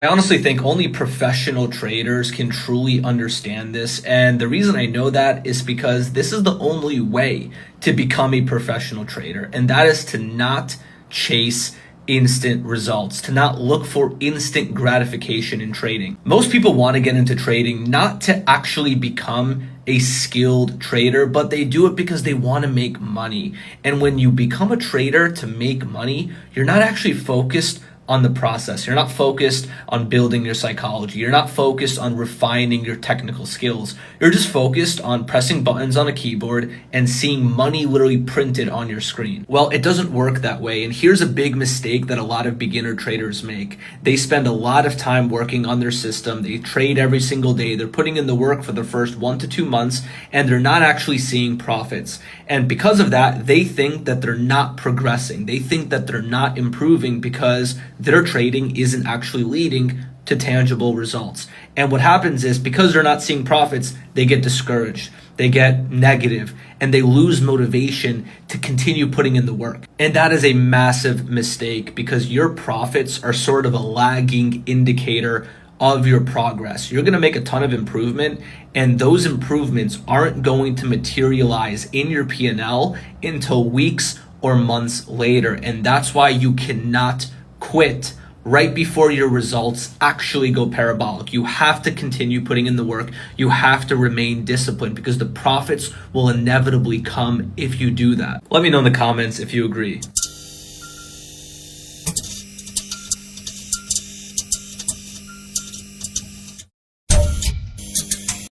I honestly think only professional traders can truly understand this. And the reason I know that is because this is the only way to become a professional trader. And that is to not chase instant results, to not look for instant gratification in trading. Most people want to get into trading not to actually become a skilled trader, but they do it because they want to make money. And when you become a trader to make money, you're not actually focused on the process. You're not focused on building your psychology. You're not focused on refining your technical skills. You're just focused on pressing buttons on a keyboard and seeing money literally printed on your screen. Well, it doesn't work that way. And here's a big mistake that a lot of beginner traders make. They spend a lot of time working on their system. They trade every single day. They're putting in the work for the first 1 to 2 months, and they're not actually seeing profits. And because of that, they think that they're not progressing. They think that they're not improving because their trading isn't actually leading to tangible results. And what happens is, because they're not seeing profits, they get discouraged, they get negative, and they lose motivation to continue putting in the work. And that is a massive mistake, because your profits are sort of a lagging indicator of your progress. You're going to make a ton of improvement, and those improvements aren't going to materialize in your P&L until weeks or months later. And that's why you cannot quit right before your results actually go parabolic. You have to continue putting in the work. You have to remain disciplined, because the profits will inevitably come if you do that. Let me know in the comments if you agree.